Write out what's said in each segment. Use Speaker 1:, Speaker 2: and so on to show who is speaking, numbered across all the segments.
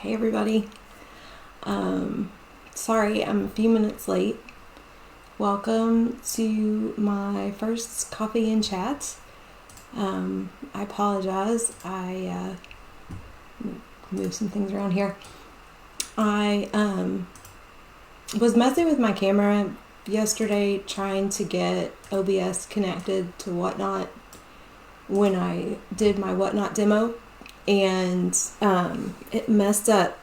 Speaker 1: Hey everybody. Sorry I'm a few minutes late. Welcome to my first coffee and chat. I apologize. I move some things around here. I was messing with my camera yesterday trying to get OBS connected to Whatnot when I did my Whatnot demo, and it messed up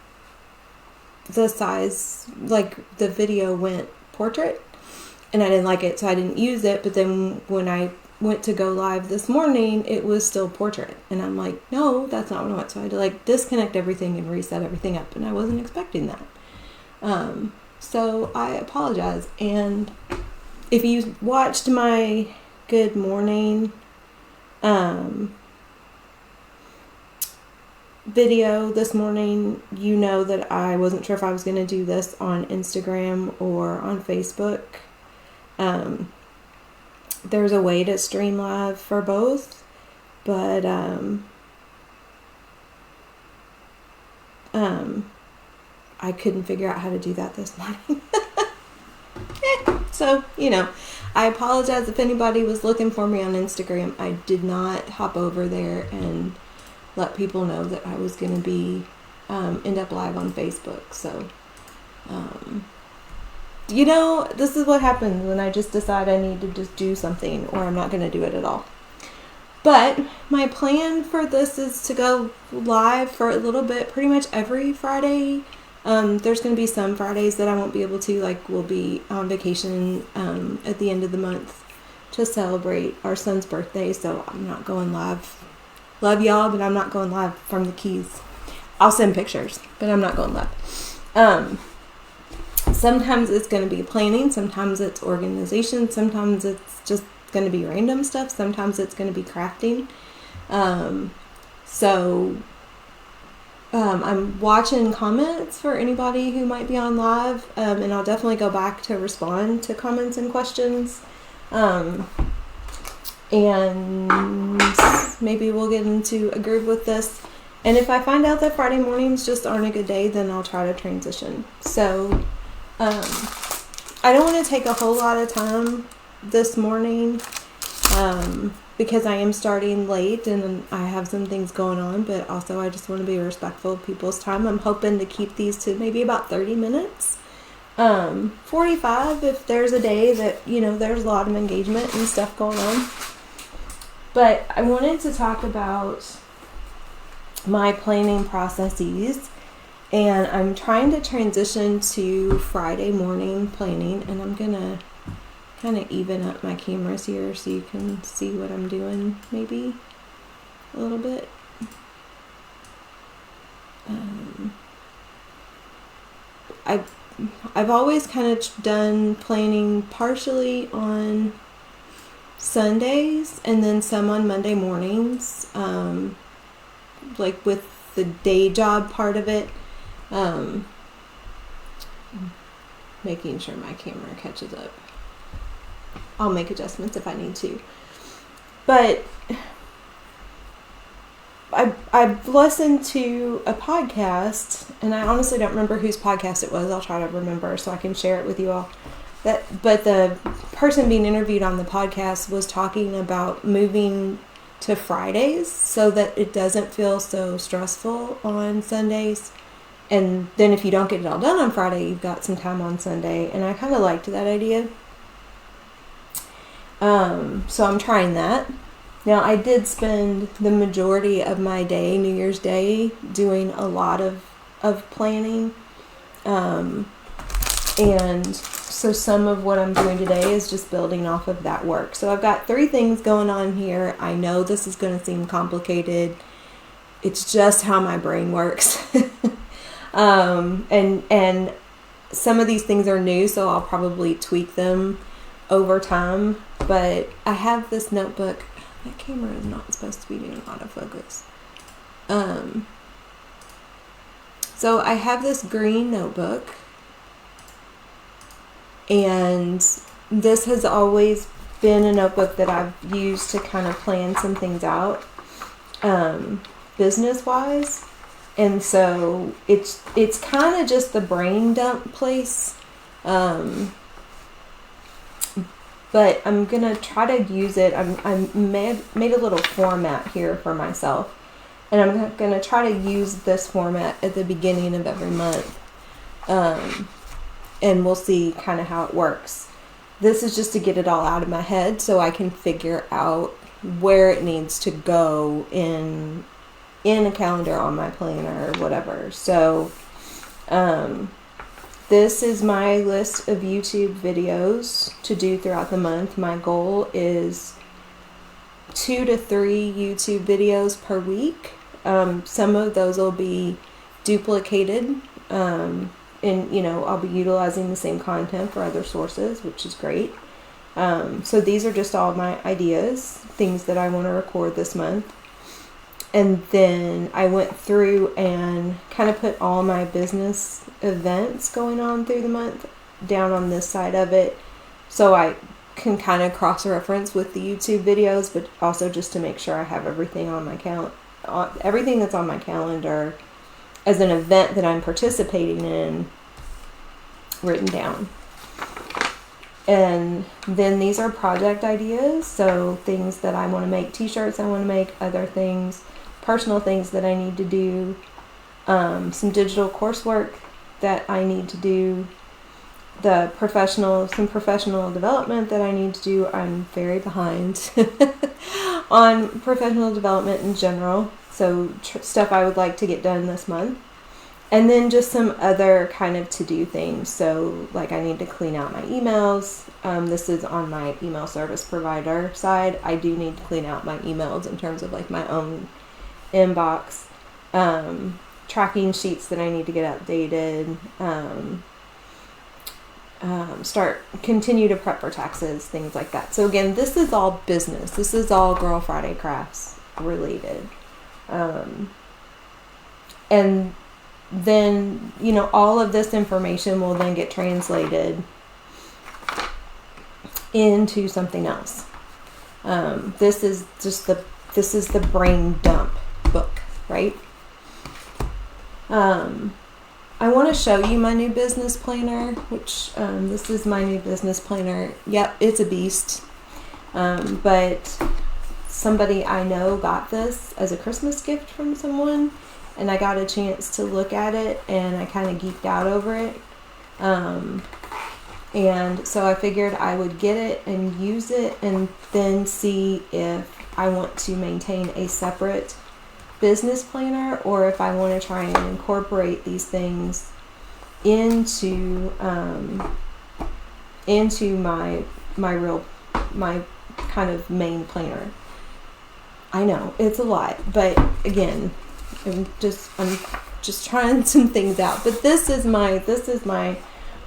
Speaker 1: the size, like the video went portrait and I didn't like it, so I didn't use it. But then when I went to go live this morning, it was still portrait, and I'm like, no, that's not what I want. So I had to disconnect everything and reset everything up, and I wasn't expecting that. So I apologize. And if you watched my good morning video this morning, you know that I wasn't sure if I was going to do this on Instagram or on Facebook. There's a way to stream live for both, but I couldn't figure out how to do that this morning. So, I apologize if anybody was looking for me on Instagram. I did not hop over there and let people know that I was going to be end up live on Facebook. So, this is what happens when I just decide I need to just do something, or I'm not going to do it at all. But my plan for this is to go live for a little bit, pretty much every Friday. There's going to be some Fridays that I won't be able to, we'll be on vacation at the end of the month to celebrate our son's birthday, so I'm not going live. Love y'all, but I'm not going live from the Keys. I'll send pictures, but I'm not going live. Sometimes it's going to be planning, sometimes it's organization, sometimes it's just going to be random stuff, sometimes it's going to be crafting. I'm watching comments for anybody who might be on live, and I'll definitely go back to respond to comments and questions. And maybe we'll get into a groove with this. And if I find out that Friday mornings just aren't a good day, then I'll try to transition. So, I don't want to take a whole lot of time this morning, because I am starting late and I have some things going on, but also I just want to be respectful of people's time. I'm hoping to keep these to maybe about 30 minutes. 45 if there's a day that, there's a lot of engagement and stuff going on. But I wanted to talk about my planning processes, and I'm trying to transition to Friday morning planning, and I'm gonna kind of even up my cameras here so you can see what I'm doing maybe a little bit. I've always kind of done planning partially on Sundays and then some on Monday mornings, with the day job part of it, making sure my camera catches up. I'll make adjustments if I need to. But I've listened to a podcast, and I honestly don't remember whose podcast it was. I'll try to remember so I can share it with you all. But the person being interviewed on the podcast was talking about moving to Fridays so that it doesn't feel so stressful on Sundays. And then if you don't get it all done on Friday, you've got some time on Sunday. And I kind of liked that idea. So I'm trying that. Now, I did spend the majority of my day, New Year's Day, doing a lot of planning. And so some of what I'm doing today is just building off of that work. So I've got 3 things going on here. I know this is going to seem complicated. It's just how my brain works. And some of these things are new, so I'll probably tweak them over time. But I have this notebook. That camera is not supposed to be doing autofocus. So I have this green notebook, and this has always been a notebook that I've used to kind of plan some things out, business-wise. And so it's kind of just the brain dump place. But I'm going to try to use it. I made a little format here for myself. And I'm going to try to use this format at the beginning of every month. And we'll see kind of how it works. This is just to get it all out of my head so I can figure out where it needs to go in a calendar, on my planner, or whatever. So this is my list of YouTube videos to do throughout the month. My goal is 2 to 3 YouTube videos per week. Some of those will be duplicated, and I'll be utilizing the same content for other sources, which is great. So these are just all my ideas, things that I want to record this month. And then I went through and kind of put all my business events going on through the month down on this side of it, so I can kind of cross-reference with the YouTube videos, but also just to make sure I have everything on my everything that's on my calendar as an event that I'm participating in written down. And then these are project ideas, so things that I want to make, t-shirts I want to make, other things, personal things that I need to do, some digital coursework that I need to do, some professional development that I need to do. I'm very behind on professional development in general, so stuff I would like to get done this month. And then just some other kind of to-do things. So like I need to clean out my emails. This is on my email service provider side. I do need to clean out my emails in terms of like my own inbox, tracking sheets that I need to get updated, continue to prep for taxes, things like that. So again, this is all business. This is all Girl Friday Crafts related. And then, all of this information will then get translated into something else. This is the brain dump book, right? I want to show you my new business planner, which this is my new business planner. Yep, it's a beast. But somebody I know got this as a Christmas gift from someone, and I got a chance to look at it, and I kind of geeked out over it. And so I figured I would get it and use it, and then see if I want to maintain a separate business planner, or if I want to try and incorporate these things into my kind of main planner. I know it's a lot, but again, I'm just trying some things out. But this is my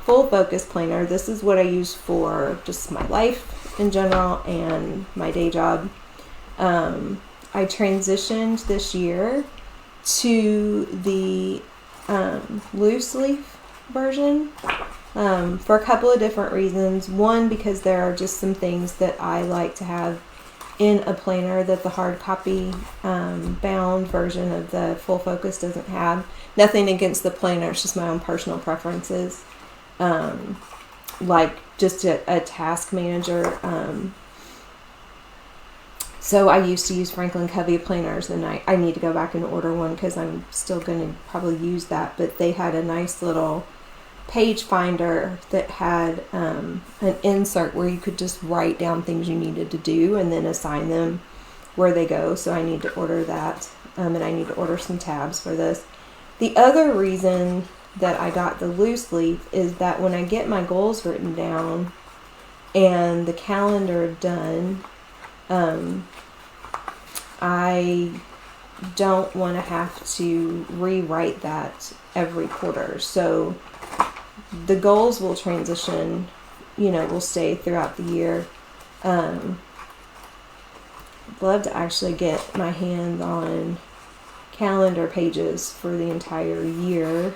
Speaker 1: full focus planner. This is what I use for just my life in general and my day job. I transitioned this year to the loose leaf version for a couple of different reasons. One, because there are just some things that I like to have in a planner that the hard copy bound version of the full focus doesn't have. Nothing against the planner, it's just my own personal preferences. Like just a task manager. So I used to use Franklin Covey planners, and I need to go back and order one because I'm still going to probably use that. But they had a nice little page finder that had an insert where you could just write down things you needed to do and then assign them where they go. So I need to order that, and I need to order some tabs for this. The other reason that I got the loose leaf is that when I get my goals written down and the calendar done, I don't want to have to rewrite that every quarter. So the goals will transition, will stay throughout the year. I'd love to actually get my hands on calendar pages for the entire year.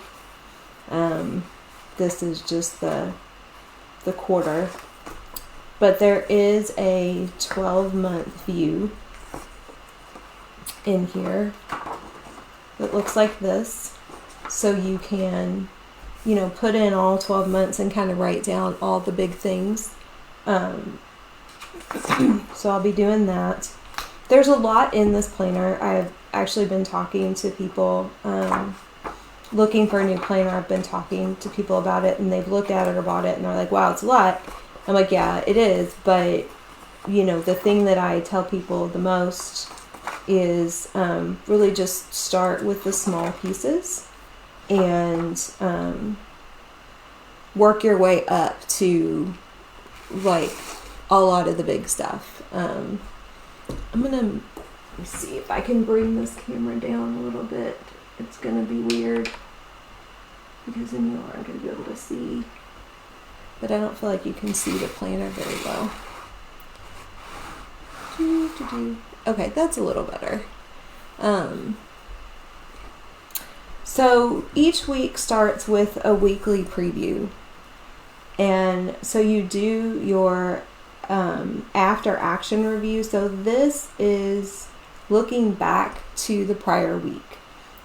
Speaker 1: This is just the quarter. But there is a 12-month view in here that looks like this. So you can, put in all 12 months and kind of write down all the big things. So I'll be doing that. There's a lot in this planner. I've actually been talking to people, looking for a new planner. I've been talking to people about it, and they've looked at it or bought it, and they're like, wow, it's a lot. I'm like, yeah, it is. But, the thing that I tell people the most is really just start with the small pieces and work your way up to, like, a lot of the big stuff. Let me see if I can bring this camera down a little bit. It's gonna be weird because then you aren't gonna be able to see, but I don't feel like you can see the planner very well. Okay, that's a little better. So each week starts with a weekly preview, and so you do your after action review. So this is looking back to the prior week.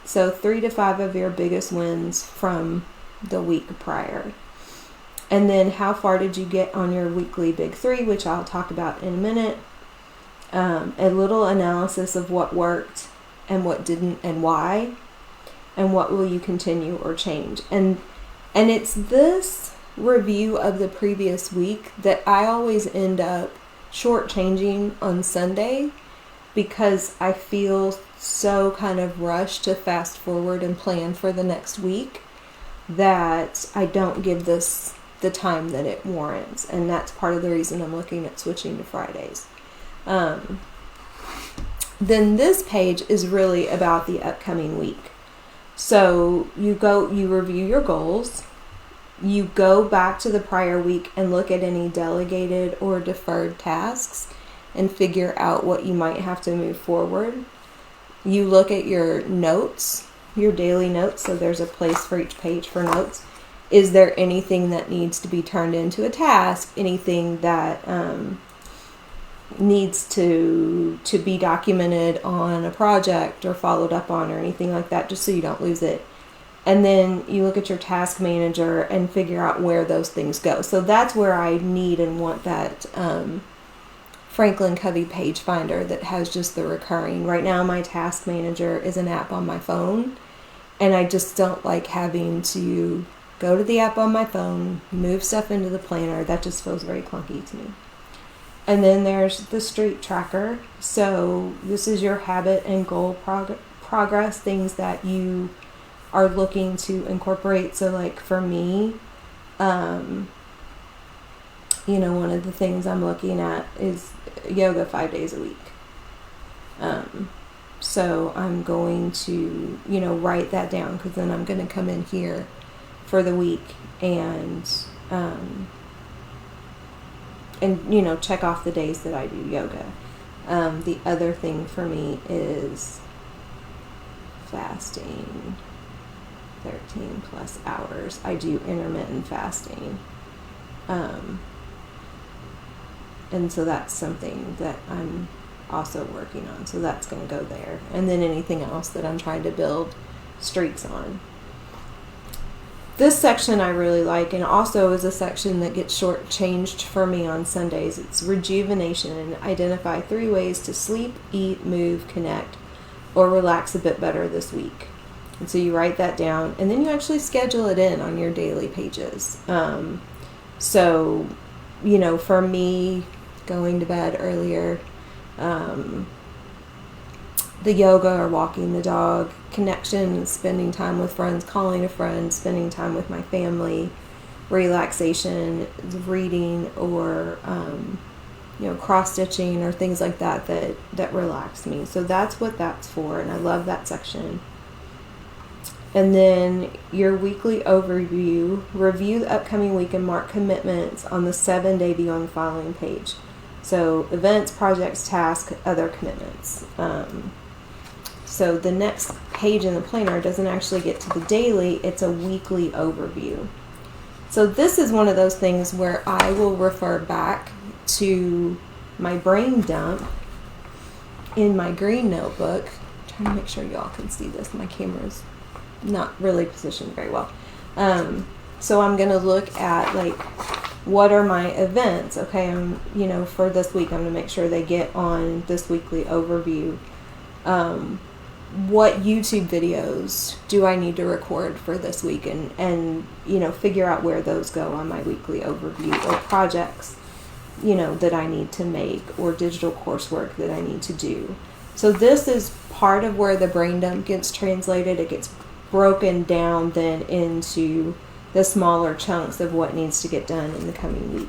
Speaker 1: So 3 to 5 of your biggest wins from the week prior. And then how far did you get on your weekly big 3, which I'll talk about in a minute. A little analysis of what worked and what didn't and why, and what will you continue or change. And it's this review of the previous week that I always end up shortchanging on Sunday, because I feel so kind of rushed to fast forward and plan for the next week that I don't give this the time that it warrants. And that's part of the reason I'm looking at switching to Fridays. Then this page is really about the upcoming week. So you review your goals. You go back to the prior week and look at any delegated or deferred tasks and figure out what you might have to move forward. You look at your notes, your daily notes, so there's a place for each page for notes. Is there anything that needs to be turned into a task? Anything that needs to be documented on a project or followed up on or anything like that, just so you don't lose it. And then you look at your task manager and figure out where those things go. So that's where I need and want that Franklin Covey page finder that has just the recurring. Right now my task manager is an app on my phone, and I just don't like having to go to the app on my phone, move stuff into the planner. That just feels very clunky to me. And then there's the streak tracker. So this is your habit and goal progress, things that you are looking to incorporate. So like for me, one of the things I'm looking at is yoga 5 days a week. So I'm going to, write that down, because then I'm going to come in here for the week and check off the days that I do yoga. The other thing for me is fasting 13 plus hours. I do intermittent fasting. And so that's something that I'm also working on. So that's going to go there. And then anything else that I'm trying to build streaks on. This section I really like, and also is a section that gets shortchanged for me on Sundays. It's rejuvenation, and identify 3 ways to sleep, eat, move, connect, or relax a bit better this week. And so you write that down, and then you actually schedule it in on your daily pages. So, for me, going to bed earlier, the yoga or walking the dog, connection, spending time with friends, calling a friend, spending time with my family, relaxation, reading, or cross-stitching or things like that relax me. So that's what that's for, and I love that section. And then your weekly overview, review the upcoming week and mark commitments on the 7-day Beyond Following page. So events, projects, tasks, other commitments. So the next page in the planner doesn't actually get to the daily, it's a weekly overview. So this is one of those things where I will refer back to my brain dump in my green notebook. I'm trying to make sure y'all can see this. My camera's not really positioned very well. So I'm going to look at like, what are my events? Okay, for this week, I'm going to make sure they get on this weekly overview. What YouTube videos do I need to record for this week, and figure out where those go on my weekly overview, or projects, that I need to make, or digital coursework that I need to do. So this is part of where the brain dump gets translated. It gets broken down then into the smaller chunks of what needs to get done in the coming week.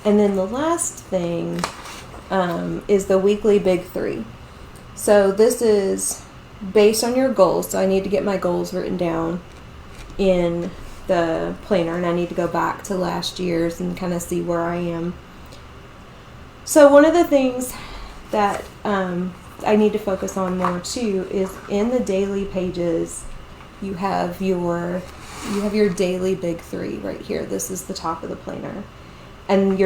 Speaker 1: And then the last thing is the weekly big three. So this is based on your goals. So I need to get my goals written down in the planner, and I need to go back to last year's and kind of see where I am. So one of the things that I need to focus on more too is in the daily pages, you have your daily big three right here. This is the top of the planner, and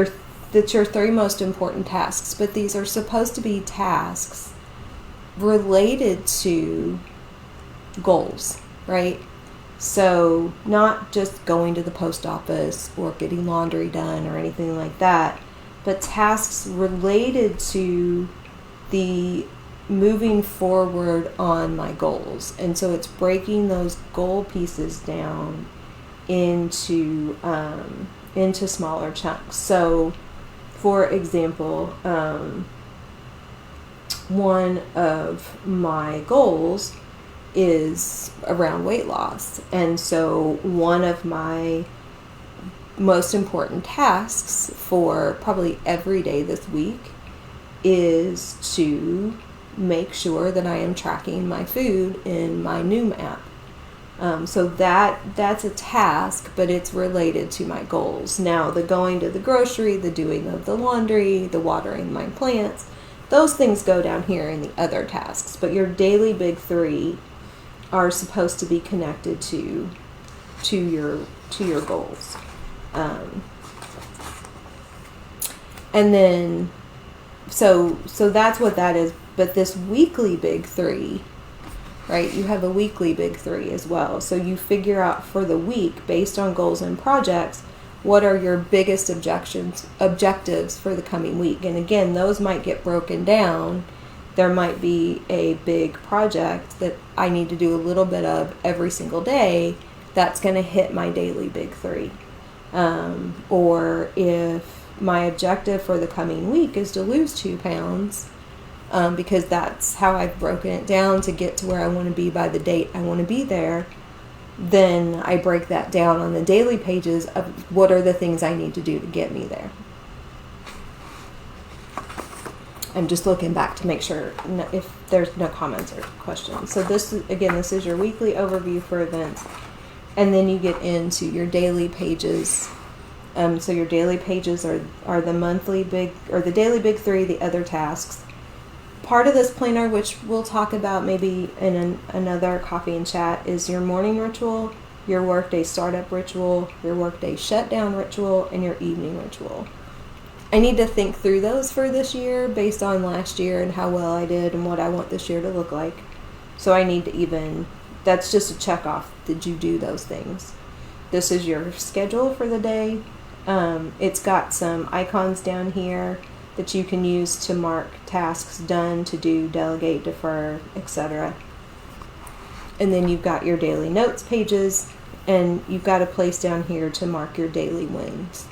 Speaker 1: that's your 3 most important tasks. But these are supposed to be tasks related to goals, right? So not just going to the post office or getting laundry done or anything like that, but tasks related to the moving forward on my goals. And so it's breaking those goal pieces down into smaller chunks. So for example, one of my goals is around weight loss. And so one of my most important tasks for probably every day this week is to make sure that I am tracking my food in my Noom app. So that's a task, but it's related to my goals. Now, the going to the grocery, the doing of the laundry, the watering my plants, those things go down here in the other tasks. But your daily big three are supposed to be connected to your goals. And then, so that's what that is. But this weekly big three, right? You have a weekly big three as well. So you figure out for the week, based on goals and projects, what are your biggest objectives for the coming week. And again, those might get broken down. There might be a big project that I need to do a little bit of every single day. That's going to hit my daily big three. Or if my objective for the coming week is to lose 2 pounds, because that's how I've broken it down to get to where I want to be by the date I want to be there, then I break that down on the daily pages of what are the things I need to do to get me there. I'm just looking back to make sure if there's no comments or questions. So this is your weekly overview for events. And then you get into your daily pages. So your daily pages are the monthly big, or the daily big three, the other tasks. Part of this planner, which we'll talk about maybe in another coffee and chat, is your morning ritual, your workday startup ritual, your workday shutdown ritual, and your evening ritual. I need to think through those for this year based on last year and how well I did and what I want this year to look like. So I need to that's just a check off. Did you do those things? This is your schedule for the day. It's got some icons down here that you can use to mark tasks done, to do, delegate, defer, etc. And then you've got your daily notes pages, and you've got a place down here to mark your daily wins.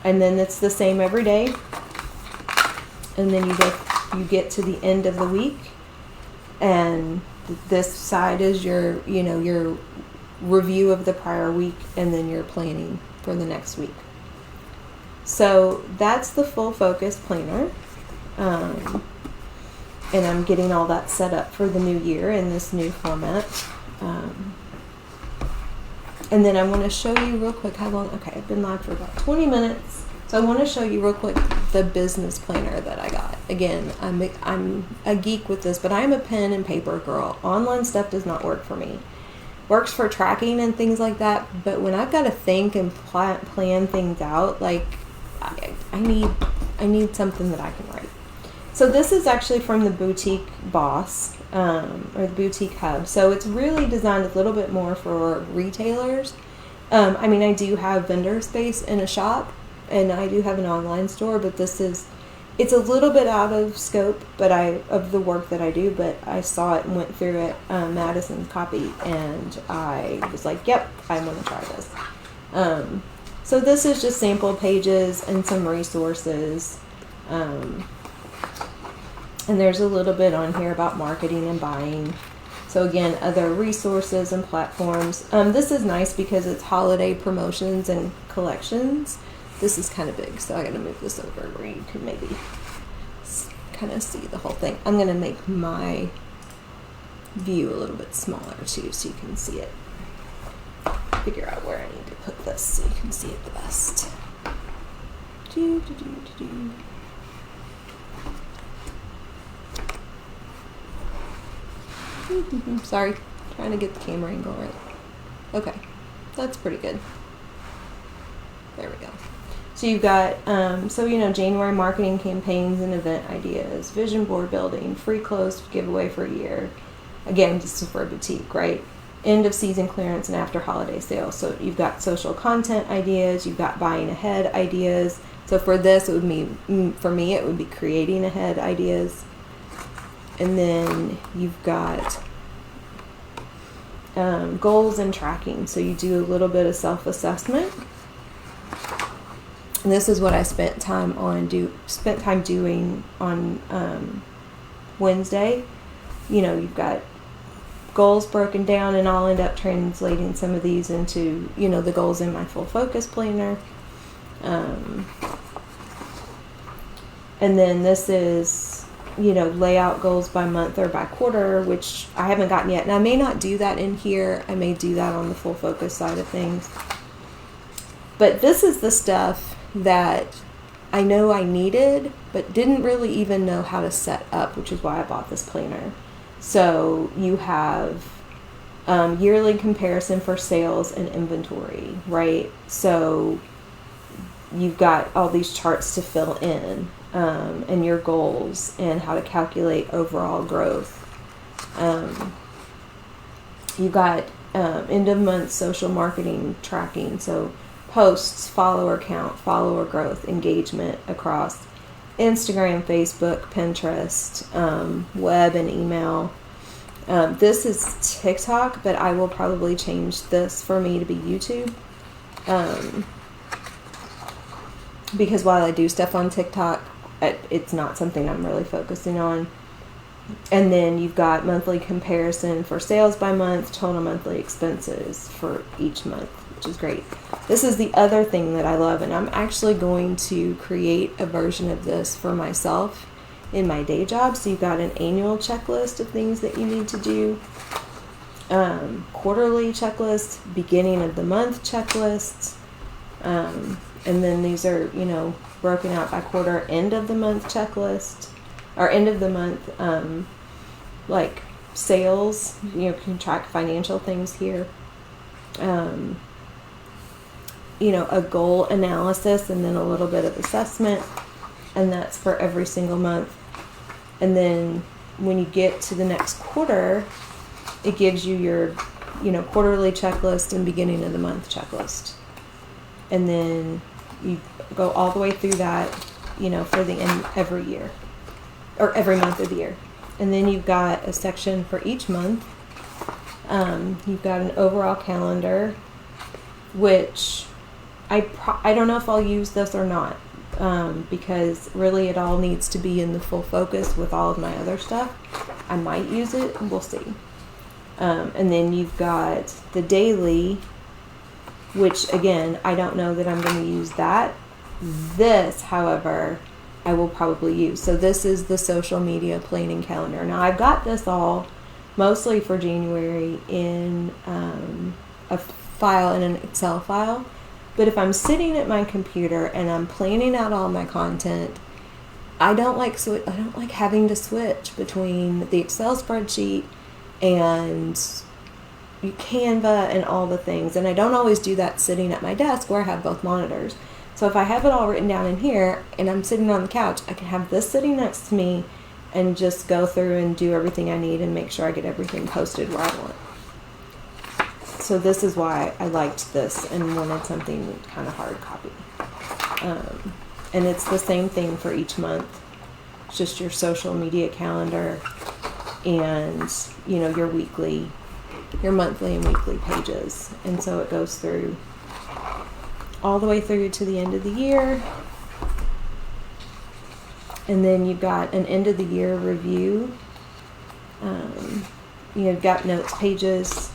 Speaker 1: And then it's the same every day. And then you get to the end of the week, and this side is your review of the prior week, and then your planning for the next week. So that's the full focus planner. And I'm getting all that set up for the new year in this new format. And then I want to show you real quick how long. Okay, I've been live for about 20 minutes. So I want to show you real quick the business planner that I got. Again, I'm a geek with this, but I'm a pen and paper girl. Online stuff does not work for me. Works for tracking and things like that, but when I've got to think and plan things out, like I need something that I can write. So this is actually from the Boutique Boss, or the Boutique Hub. So it's really designed a little bit more for retailers. I mean, I do have vendor space in a shop, and I do have an online store, but it's a little bit out of scope, of the work that I do, but I saw it and went through it, Madison's copy, and I was like, yep, I want to try this. So this is just sample pages and some resources. And there's a little bit on here about marketing and buying. So again, other resources and platforms. This is nice because it's holiday promotions and collections. This is kind of big, so I gotta move this over where you can maybe kind of see the whole thing. I'm gonna make my view a little bit smaller too, so you can see it. Figure out where I need to put this so you can see it the best. Sorry, trying to get the camera angle right. Okay, that's pretty good. There we go. So you've got, January marketing campaigns and event ideas, vision board building, free clothes giveaway for a year. Again, this is for a boutique, right? End of season clearance and after holiday sales. So you've got social content ideas, you've got buying ahead ideas. So for this, it would be, for me, it would be creating ahead ideas. And then you've got goals and tracking. So you do a little bit of self-assessment. And this is what I spent time doing on Wednesday. You've got goals broken down, and I'll end up translating some of these into, the goals in my full focus planner. And then this is, lay out goals by month or by quarter, which I haven't gotten yet. And I may not do that in here. I may do that on the full focus side of things. But this is the stuff that I know I needed, but didn't really even know how to set up, which is why I bought this planner. So you have yearly comparison for sales and inventory, right? So you've got all these charts to fill in, and your goals and how to calculate overall growth. You got end of month social marketing tracking. So posts, follower count, follower growth, engagement across Instagram, Facebook, Pinterest, web and email. This is TikTok, but I will probably change this for me to be YouTube. Because while I do stuff on TikTok, it's not something I'm really focusing on. And then you've got monthly comparison for sales by month, total monthly expenses for each month, which is great. This is the other thing that I love, and I'm actually going to create a version of this for myself in my day job. So you've got an annual checklist of things that you need to do, quarterly checklist, beginning of the month checklists, and then these are, broken out by quarter, end of the month checklist, or end of the month, like sales, can track financial things here. A goal analysis, and then a little bit of assessment, and that's for every single month. And then when you get to the next quarter, it gives you your, quarterly checklist and beginning of the month checklist. And then you go all the way through that, for the end every year, or every month of the year. And then you've got a section for each month. You've got an overall calendar, which I don't know if I'll use this or not, because really it all needs to be in the full focus with all of my other stuff. I might use it, we'll see. And then you've got the daily, which again, I don't know that I'm going to use that. This, however, I will probably use. So this is the social media planning calendar. Now I've got this all mostly for January in a file, in an Excel file. But if I'm sitting at my computer and I'm planning out all my content, I don't like having to switch between the Excel spreadsheet and Canva and all the things. And I don't always do that sitting at my desk where I have both monitors. So So if I have it all written down in here and I'm sitting on the couch, I can have this sitting next to me and just go through and do everything I need and make sure I get everything posted where I want. So this is why I liked this and wanted something kind of hard copy. And it's the same thing for each month. It's just your social media calendar and, you know, your monthly and weekly pages. And so it goes through all the way through to the end of the year. And then you've got an end of the year review. You've got notes pages.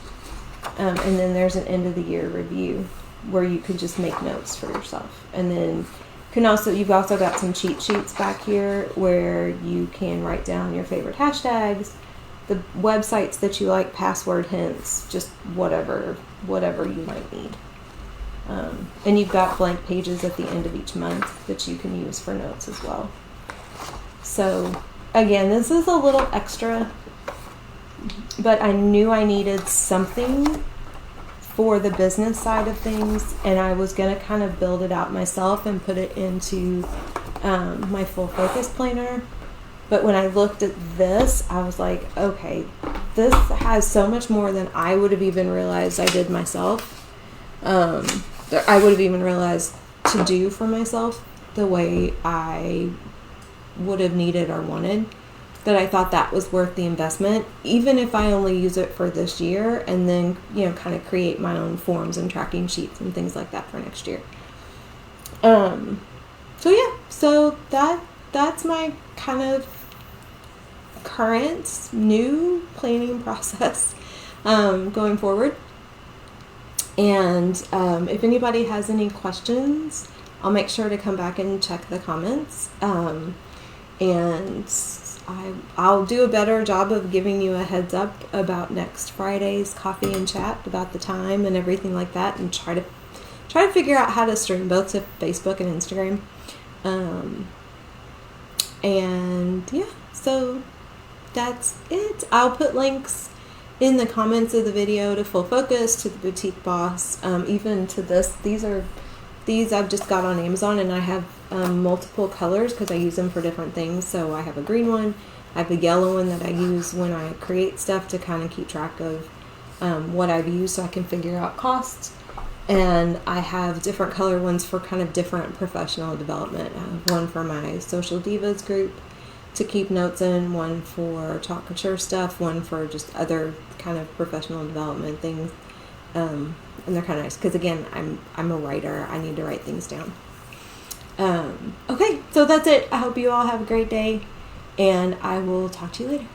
Speaker 1: And then there's an end of the year review where you can just make notes for yourself. And then you've also got some cheat sheets back here where you can write down your favorite hashtags, the websites that you like, password hints, just whatever you might need. And you've got blank pages at the end of each month that you can use for notes as well. So again, this is a little extra, but I knew I needed something for the business side of things, and I was going to kind of build it out myself and put it into my full focus planner. But when I looked at this, I was like, okay, this has so much more than I would have even realized I did myself. I would have even realized to do for myself the way I would have needed or wanted, that I thought that was worth the investment, even if I only use it for this year and then, you know, kind of create my own forms and tracking sheets and things like that for next year. So that's my kind of current new planning process going forward. And if anybody has any questions, I'll make sure to come back and check the comments. And I'll do a better job of giving you a heads up about next Friday's coffee and chat, about the time and everything like that, and try to figure out how to stream both to Facebook and Instagram. And yeah, so that's it. I'll put links in the comments of the video to Full Focus, to the Boutique Boss, even to this. These I've just got on Amazon, and I have multiple colors because I use them for different things. So I have a green one, I have a yellow one that I use when I create stuff to kind of keep track of what I've used so I can figure out costs. And I have different color ones for kind of different professional development. I have one for my Social Divas group to keep notes in, one for Talk Couture stuff, one for just other kind of professional development things. And they're kind of nice because, again, I'm a writer. I need to write things down. Okay, so that's it. I hope you all have a great day, and I will talk to you later.